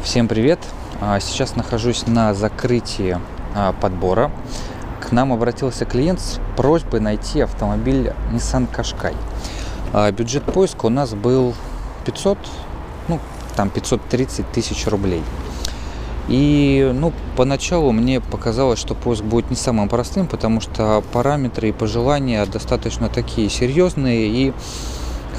Всем привет! Сейчас нахожусь на закрытии подбора. К нам обратился клиент с просьбой найти автомобиль Nissan Qashqai. Бюджет поиска у нас был 530 тысяч рублей. И поначалу мне показалось, что поиск будет не самым простым, потому что параметры и пожелания достаточно такие серьезные, и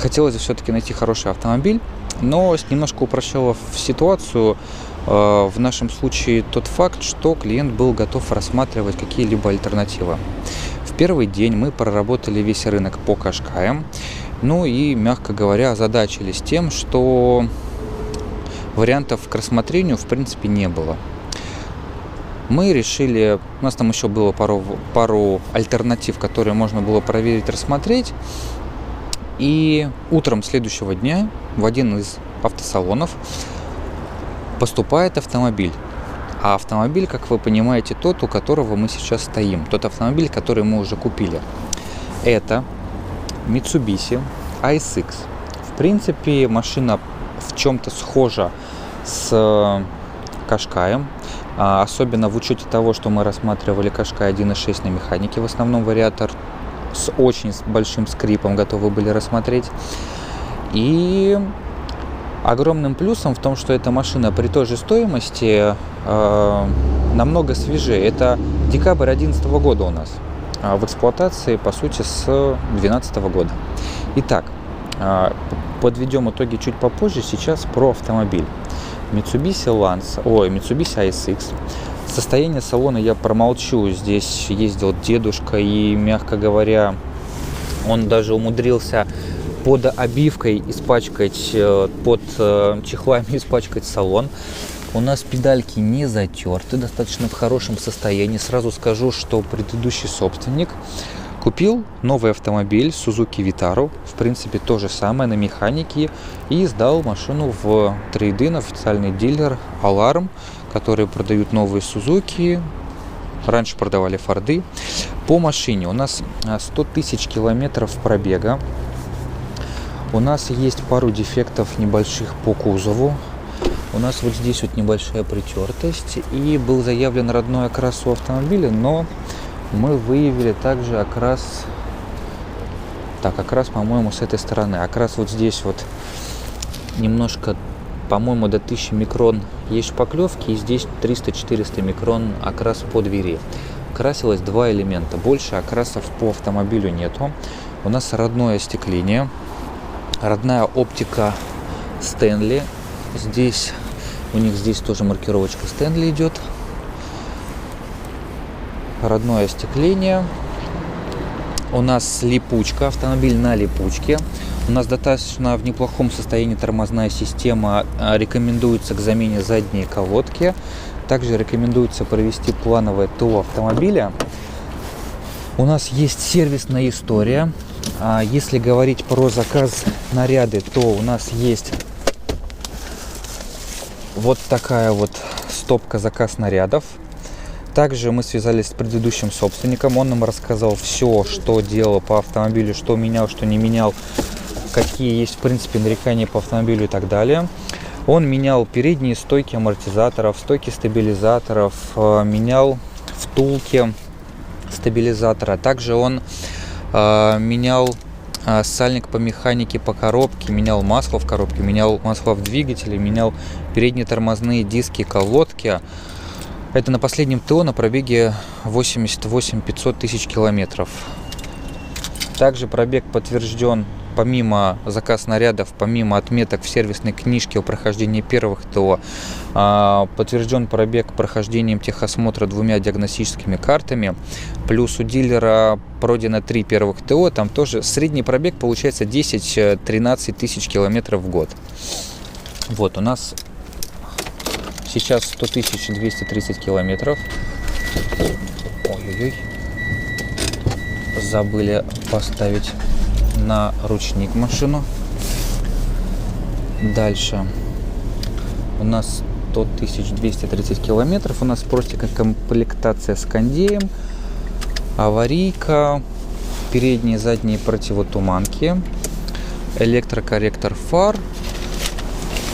хотелось все-таки найти хороший автомобиль. Но немножко упрощало ситуацию в нашем случае тот факт, что клиент был готов рассматривать какие-либо альтернативы. В первый день мы проработали весь рынок по Qashqai, и, мягко говоря, озадачились тем, что вариантов к рассмотрению в принципе не было. Мы решили, у нас там еще было пару альтернатив, которые можно было проверить, рассмотреть. И утром следующего дня в один из автосалонов поступает автомобиль. А автомобиль, как вы понимаете, тот, у которого мы сейчас стоим. Тот автомобиль, который мы уже купили. Это Mitsubishi ASX. В принципе, машина в чем-то схожа с Qashqai. Особенно в учете того, что мы рассматривали Qashqai 1.6 на механике. В основном вариатор с очень большим скрипом готовы были рассмотреть. И огромным плюсом в том, что эта машина при той же стоимости намного свежее. Это декабрь 2011 года у нас в эксплуатации, по сути, с 2012 года. Итак, подведем итоги чуть попозже. Сейчас про автомобиль. Mitsubishi ASX. Состояние салона я промолчу. Здесь ездил дедушка, и, мягко говоря, он даже умудрился под обивкой испачкать, под чехлами испачкать салон. У нас педальки не затерты, достаточно в хорошем состоянии. Сразу скажу, что предыдущий собственник купил новый автомобиль Suzuki Vitara, в принципе то же самое на механике, и сдал машину в трейд-ин официальный дилер Alarm, которые продают новые Suzuki. Раньше продавали Форды. По машине у нас 100 тысяч километров пробега. У нас есть пару дефектов небольших по кузову. У нас вот здесь вот небольшая притертость. И был заявлен родной окрас у автомобиля, но мы выявили также окрас. Окрас, по-моему, с этой стороны. Окрас вот здесь вот немножко, по-моему, до 1000 микрон есть шпаклевки, и здесь 300-400 микрон окрас по двери. Красилось два элемента. Больше окрасов по автомобилю нету. У нас родное остекление, родная оптика Stanley. Здесь у них тоже маркировочка Stanley идет. Родное остекление. У нас липучка, автомобиль на липучке. У нас достаточно в неплохом состоянии тормозная система. Рекомендуется к замене задней колодки. Также рекомендуется провести плановое ТО автомобиля. У нас есть сервисная история. Если говорить про заказ наряды, то у нас есть вот такая вот стопка заказ нарядов. Также мы связались с предыдущим собственником. Он нам рассказал все, что делал по автомобилю, что менял, что не менял, какие есть, в принципе, нарекания по автомобилю и так далее. Он менял передние стойки амортизаторов, стойки стабилизаторов, менял втулки стабилизатора. Также он менял сальник по механике, по коробке, менял масло в коробке, менял масло в двигателе, менял передние тормозные диски, колодки. Это на последнем ТО на пробеге 500 тысяч километров. Также пробег подтвержден, помимо заказ нарядов, помимо отметок в сервисной книжке о прохождении первых ТО, подтвержден пробег прохождением техосмотра 2 диагностическими картами. Плюс у дилера пройдено 3 первых ТО. Там тоже средний пробег получается 10-13 тысяч километров в год. Вот у нас сейчас 100 230 километров. Ой-ой-ой. Забыли поставить на ручник машину. Дальше. У нас 100 230 километров. У нас простенькая комплектация с кондеем. Аварийка. Передние и задние противотуманки. Электрокорректор фар.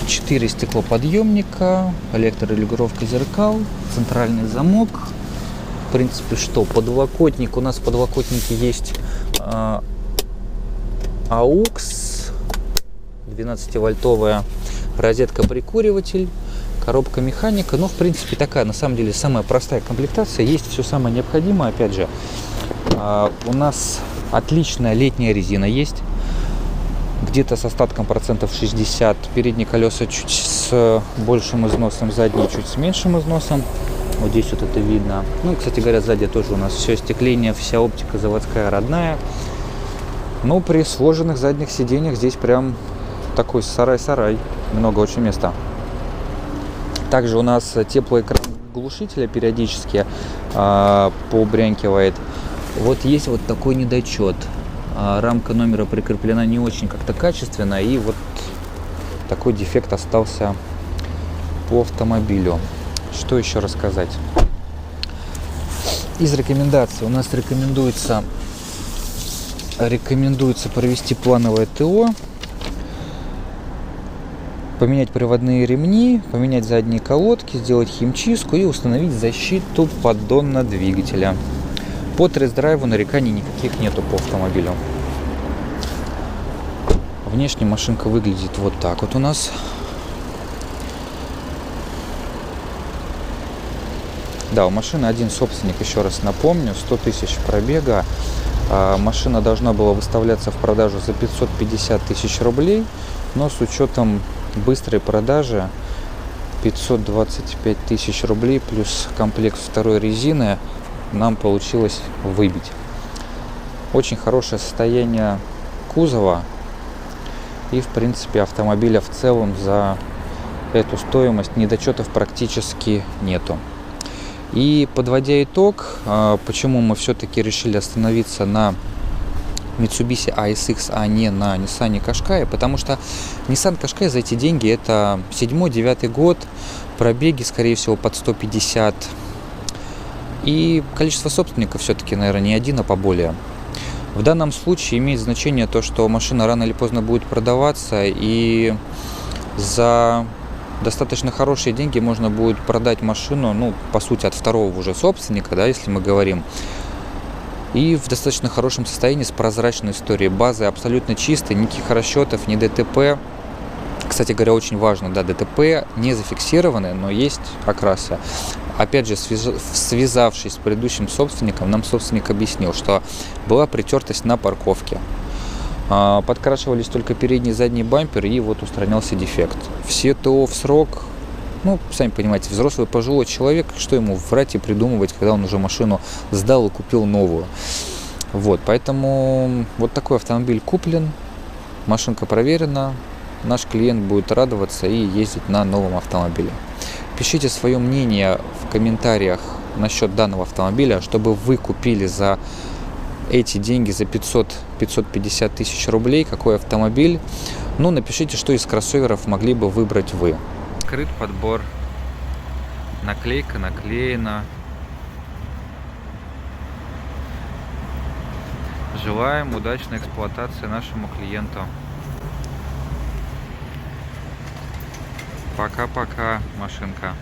4 стеклоподъемника, электрорегулировка зеркал, центральный замок. В принципе, что? Подлокотник. У нас в подлокотнике есть AUX, 12-вольтовая розетка-прикуриватель, коробка механика. Ну, в принципе, такая, на самом деле, самая простая комплектация. Есть все самое необходимое. Опять же, у нас отличная летняя резина есть. Где-то с остатком процентов 60. Передние колеса чуть с большим износом, задние чуть с меньшим износом. Вот здесь вот это видно. Ну и, кстати говоря, сзади тоже у нас все остекление, вся оптика заводская родная. Но при сложенных задних сиденьях здесь прям такой сарай-сарай. Много очень места. Также у нас теплый экран глушителя периодически побрянкивает. Вот есть вот такой недочет. Рамка номера прикреплена не очень как-то качественно, и вот такой дефект остался по автомобилю. Что еще рассказать? Из рекомендаций у нас рекомендуется провести плановое ТО, поменять приводные ремни, поменять задние колодки, сделать химчистку и установить защиту поддона двигателя. По тест-драйву нареканий никаких нету по автомобилю. Внешне машинка выглядит вот так вот у нас. Да, у машины один собственник, еще раз напомню, 100 тысяч пробега. Машина должна была выставляться в продажу за 550 тысяч рублей, но с учетом быстрой продажи 525 тысяч рублей плюс комплект второй резины нам получилось выбить. Очень хорошее состояние кузова, и в принципе автомобиля в целом за эту стоимость недочетов практически нету. И подводя итог, почему мы все-таки решили остановиться на Mitsubishi ASX, а не на Nissan Qashqai, потому что Nissan Qashqai за эти деньги это 7-9 год, пробеги скорее всего под 150. И количество собственников все-таки, наверное, не один, а поболее. В данном случае имеет значение то, что машина рано или поздно будет продаваться, и за достаточно хорошие деньги можно будет продать машину, ну, по сути, от второго уже собственника, да, если мы говорим, и в достаточно хорошем состоянии с прозрачной историей. Базы абсолютно чистые, никаких расчетов, ни ДТП. Кстати говоря, очень важно, да, ДТП не зафиксированы, но есть окрасы. Опять же, связавшись с предыдущим собственником, нам собственник объяснил, что была притертость на парковке. Подкрашивались только передний и задний бампер, и вот устранялся дефект. Все ТО в срок. Ну, сами понимаете, взрослый пожилой человек, что ему врать и придумывать, когда он уже машину сдал и купил новую. Вот, поэтому вот такой автомобиль куплен, машинка проверена, наш клиент будет радоваться и ездить на новом автомобиле. Пишите свое мнение в комментариях насчет данного автомобиля, чтобы вы купили за эти деньги, за 500-550 тысяч рублей, какой автомобиль. Ну, напишите, что из кроссоверов могли бы выбрать вы. Открыт подбор. Наклейка наклеена. Желаем удачной эксплуатации нашему клиенту. Пока-пока, машинка.